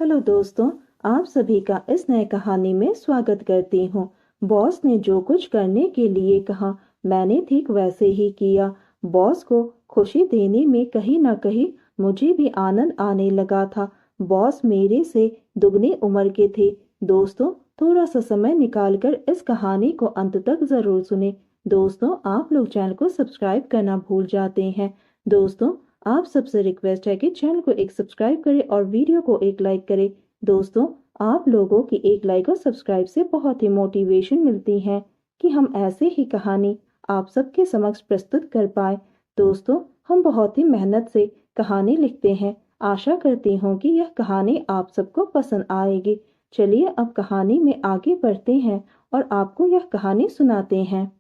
Hello दोस्तों, आप सभी का इस नए कहानी में स्वागत करती हूँ। बॉस ने जो कुछ करने के लिए कहा, मैंने ठीक वैसे ही किया। बॉस को खुशी देने में कहीं ना कहीं मुझे भी आनंद आने लगा था। बॉस मेरे से दुगनी उम्र के थे। दोस्तों, थोड़ा सा समय निकालकर इस कहानी को अंत तक जरूर सुने। दोस्तों, आप लोग चैनल को सब्सक्राइब करना भूल जाते हैं। दोस्तों, आप सबसे रिक्वेस्ट है कि चैनल को एक सब्सक्राइब करें और वीडियो को एक लाइक करें। दोस्तों, आप लोगों की एक लाइक और सब्सक्राइब से बहुत ही मोटिवेशन मिलती है कि हम ऐसे ही कहानी आप सबके समक्ष प्रस्तुत कर पाए। दोस्तों, हम बहुत ही मेहनत से कहानी लिखते हैं। आशा करती हूँ कि यह कहानी आप सबको पसंद आएगी। चलिए अब कहानी में आगे बढ़ते हैं और आपको यह कहानी सुनाते हैं।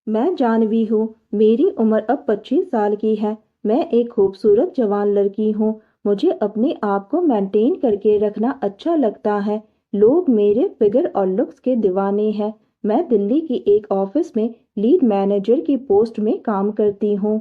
मैं जानवी हूँ। मेरी उम्र अब 25 साल की है। मैं एक खूबसूरत जवान लड़की हूँ। मुझे अपने आप को मेंटेन करके रखना अच्छा लगता है। लोग मेरे फिगर और लुक्स के दीवाने हैं। मैं दिल्ली की एक ऑफिस में लीड मैनेजर की पोस्ट में काम करती हूँ।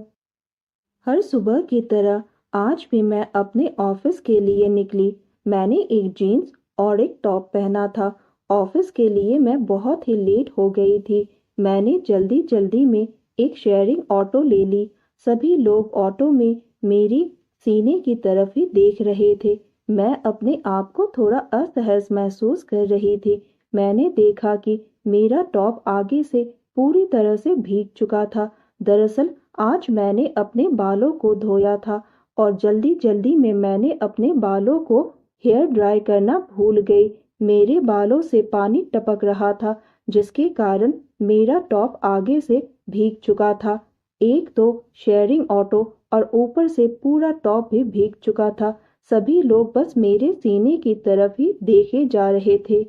हर सुबह की तरह आज भी मैं अपने ऑफिस के लिए निकली। मैंने एक जीन्स और एक टॉप पहना था। ऑफिस के लिए मैं बहुत ही लेट हो गई थी। मैंने जल्दी जल्दी में एक शेयरिंग ऑटो ले ली। सभी लोग ऑटो में मेरी सीने की तरफ ही देख रहे थे। मैं अपने आप को थोड़ा असहज महसूस कर रही थी। मैंने देखा कि मेरा टॉप आगे से पूरी तरह से भीग चुका था। दरअसल आज मैंने अपने बालों को धोया था और जल्दी जल्दी में मैंने अपने बालों को हेयर ड्राई करना भूल गई। मेरे बालों से पानी टपक रहा था, जिसके कारण मेरा टॉप आगे से भीग चुका था। एक तो शेयरिंग ऑटो और ऊपर से पूरा टॉप भी भीग चुका था। सभी लोग बस मेरे सीने की तरफ ही देखे जा रहे थे।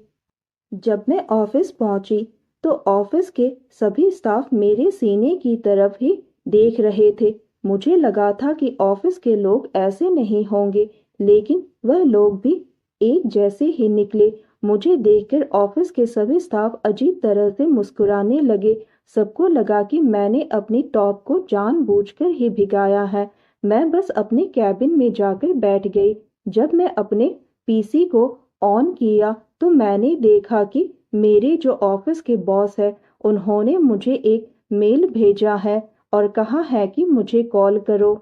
जब मैं ऑफिस पहुंची तो ऑफिस के सभी स्टाफ मेरे सीने की तरफ ही देख रहे थे। मुझे लगा था कि ऑफिस के लोग ऐसे नहीं होंगे, लेकिन वह लोग भी एक जैसे ही निकले। मुझे देखकर ऑफिस के सभी स्टाफ अजीब तरह से मुस्कुराने लगे। सबको लगा कि मैंने अपनी टॉप को जानबूझकर ही भिगाया है। मैं बस अपने कैबिन में जाकर बैठ गई। जब मैं अपने पीसी को ऑन किया तो मैंने देखा कि मेरे जो ऑफिस के बॉस है, उन्होंने मुझे एक मेल भेजा है और कहा है कि मुझे कॉल करो।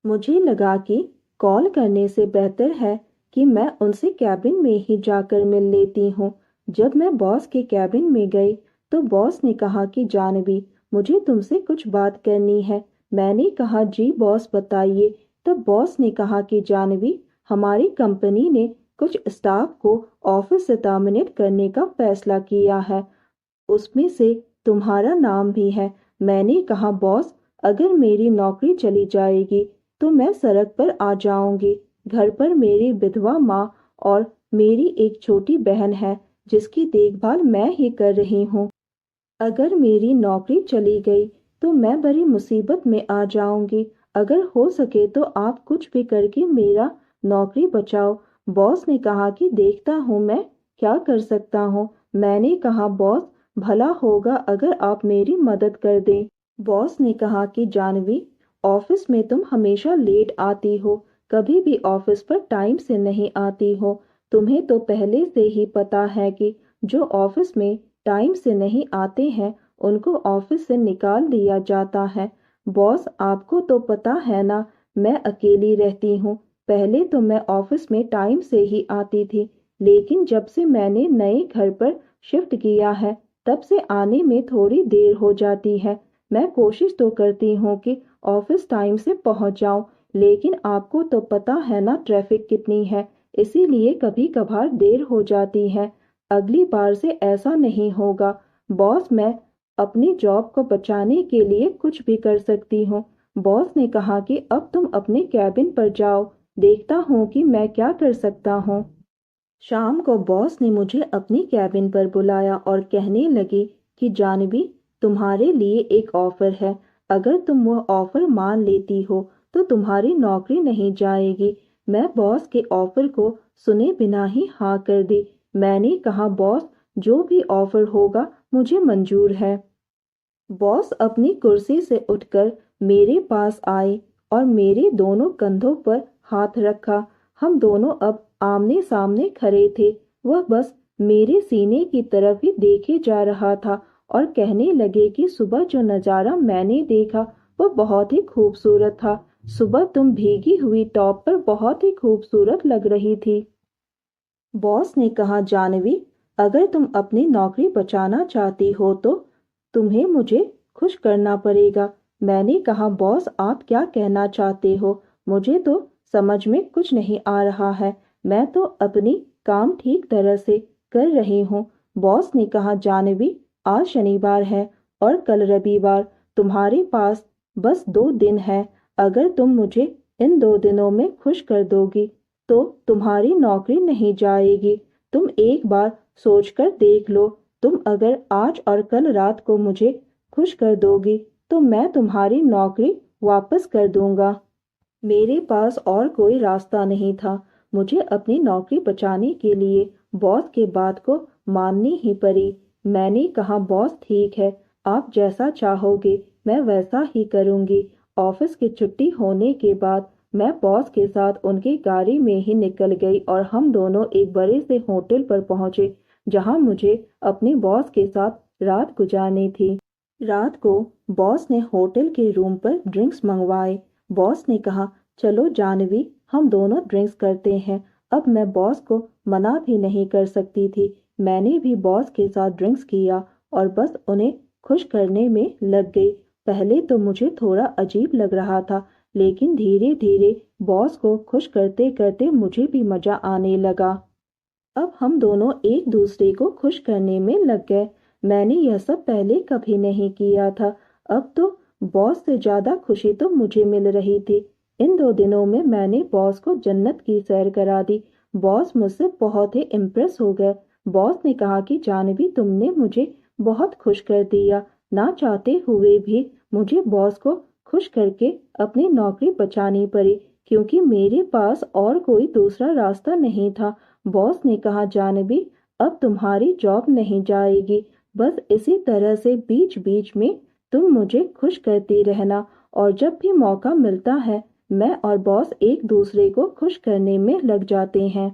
मुझे लगा कि कॉल करने से बेहतर है कि मैं उनसे कैबिन में ही जाकर मिल लेती हूँ। जब मैं बॉस के कैबिन में गई तो बॉस ने कहा कि जानवी, मुझे तुमसे कुछ बात करनी है। मैंने कहा जी बॉस, बताइए। तब बॉस ने कहा कि जानवी, हमारी कंपनी ने कुछ स्टाफ को ऑफिस से टर्मिनेट करने का फैसला किया है। उसमें से तुम्हारा नाम भी है। मैंने कहा बॉस, अगर मेरी नौकरी चली जाएगी तो मैं सड़क पर आ जाऊंगी। घर पर मेरी विधवा माँ और मेरी एक छोटी बहन है, जिसकी देखभाल मैं ही कर रही हूँ। अगर मेरी नौकरी चली गई तो मैं बड़ी मुसीबत में आ जाऊंगी। अगर हो सके तो आप कुछ भी करके मेरा नौकरी बचाओ। बॉस ने कहा कि देखता हूँ मैं क्या कर सकता हूँ। मैंने कहा बॉस, भला होगा अगर आप मेरी मदद कर दें। बॉस ने कहा कि जानवी, ऑफिस में तुम हमेशा लेट आती हो, कभी भी ऑफिस पर टाइम से नहीं आती हो। तुम्हें तो पहले से ही पता है कि जो ऑफिस में टाइम से नहीं आते हैं उनको ऑफिस से निकाल दिया जाता है। बॉस, आपको तो पता है ना, मैं अकेली रहती हूँ। पहले तो मैं ऑफिस में टाइम से ही आती थी, लेकिन जब से मैंने नए घर पर शिफ्ट किया है तब से आने में थोड़ी देर हो जाती है। मैं कोशिश तो करती हूँ कि ऑफिस टाइम से पहुँच जाऊँ, लेकिन आपको तो पता है ना ट्रैफिक कितनी है, इसीलिए कभी कभार देर हो जाती है। अगली बार से ऐसा नहीं होगा। बॉस, मैं अपनी जॉब को बचाने के लिए कुछ भी कर सकती हूँ। बॉस ने कहा कि अब तुम अपने कैबिन पर जाओ, देखता हूँ कि मैं क्या कर सकता हूँ। शाम को बॉस ने मुझे अपनी कैबिन पर बुलाया और कहने लगे कि जानवी, तुम्हारे लिए एक ऑफर है। अगर तुम वह ऑफर मान लेती हो तो तुम्हारी नौकरी नहीं जाएगी। मैं बॉस के ऑफर को सुने बिना ही हाँ कर दी। मैंने कहा बॉस, जो भी ऑफर होगा मुझे मंजूर है। बॉस अपनी कुर्सी से उठकर मेरे पास आए और मेरे दोनों कंधों पर हाथ रखा। हम दोनों अब आमने सामने खड़े थे। वह बस मेरे सीने की तरफ ही देखे जा रहा था और कहने लगे कि सुबह जो नज़ारा मैंने देखा वह बहुत ही खूबसूरत था। सुबह तुम भीगी हुई टॉप पर बहुत ही खूबसूरत लग रही थी। बॉस ने कहा, जानवी, अगर तुम अपनी नौकरी बचाना चाहती हो तो तुम्हें मुझे खुश करना पड़ेगा। मैंने कहा, बॉस आप क्या कहना चाहते हो? मुझे तो समझ में कुछ नहीं आ रहा है। मैं तो अपनी काम ठीक तरह से कर रही हूँ। बॉस ने कहा, जानवी, आज शनिवार है और कल रविवार। तुम्हारे पास बस 2 दिन है। अगर तुम मुझे इन 2 दिनों में खुश कर दोगी तो तुम्हारी नौकरी नहीं जाएगी। तुम एक बार सोचकर देख लो। तुम अगर आज और कल रात को मुझे खुश कर दोगी तो मैं तुम्हारी नौकरी वापस कर दूंगा। मेरे पास और कोई रास्ता नहीं था। मुझे अपनी नौकरी बचाने के लिए बॉस के बात को माननी ही पड़ी। मैंने कहा, बॉस ठीक है, आप जैसा चाहोगे मैं वैसा ही करूंगी। ऑफिस की छुट्टी होने के बाद मैं बॉस के साथ उनकी गाड़ी में ही निकल गई और हम दोनों एक बड़े से होटल पर पहुंचे जहां मुझे अपने बॉस के साथ रात गुजारनी थी। रात को बॉस ने होटल के रूम पर ड्रिंक्स मंगवाए। बॉस ने कहा, चलो जानवी, हम दोनों ड्रिंक्स करते हैं। अब मैं बॉस को मना भी नहीं कर सकती थी। मैंने भी बॉस के साथ ड्रिंक्स किया और बस उन्हें खुश करने में लग गई। पहले तो मुझे थोड़ा अजीब लग रहा था, लेकिन धीरे धीरे बॉस को खुश करते करते मुझे भी मजा आने लगा। अब हम दोनों एक दूसरे को खुश करने में लग गए। मैंने यह सब पहले कभी नहीं किया था। अब तो बॉस से ज्यादा खुशी तो मुझे मिल रही थी। इन 2 दिनों में मैंने बॉस को जन्नत की सैर करा दी। बॉस मुझसे बहुत ही इम्प्रेस हो गए। बॉस ने कहा कि जानवी, तुमने मुझे बहुत खुश कर दिया। ना चाहते हुए भी मुझे बॉस को खुश करके अपनी नौकरी बचानी पड़ी, क्योंकि मेरे पास और कोई दूसरा रास्ता नहीं था। बॉस ने कहा, जानवी, अब तुम्हारी जॉब नहीं जाएगी। बस इसी तरह से बीच बीच में तुम मुझे खुश करती रहना और जब भी मौका मिलता है मैं और बॉस एक दूसरे को खुश करने में लग जाते हैं।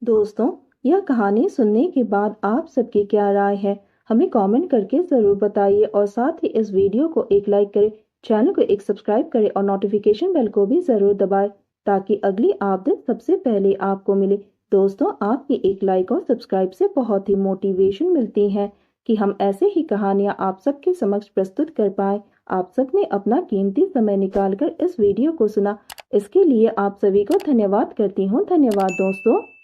दोस्तों, यह कहानी सुनने के बाद आप सबकी क्या राय है हमें कमेंट करके ज़रूर बताइए और साथ ही इस वीडियो को एक लाइक करें, चैनल को एक सब्सक्राइब करें और नोटिफिकेशन बेल को भी ज़रूर दबाएं ताकि अगली अपडेट सबसे पहले आपको मिले। दोस्तों, आपकी एक लाइक और सब्सक्राइब से बहुत ही मोटिवेशन मिलती है कि हम ऐसे ही कहानियाँ आप सबके समक्ष प्रस्तुत कर पाएं। आप सबने अपना कीमती समय निकालकर इस वीडियो को सुना, इसके लिए आप सभी को धन्यवाद करती हूँ। धन्यवाद दोस्तों।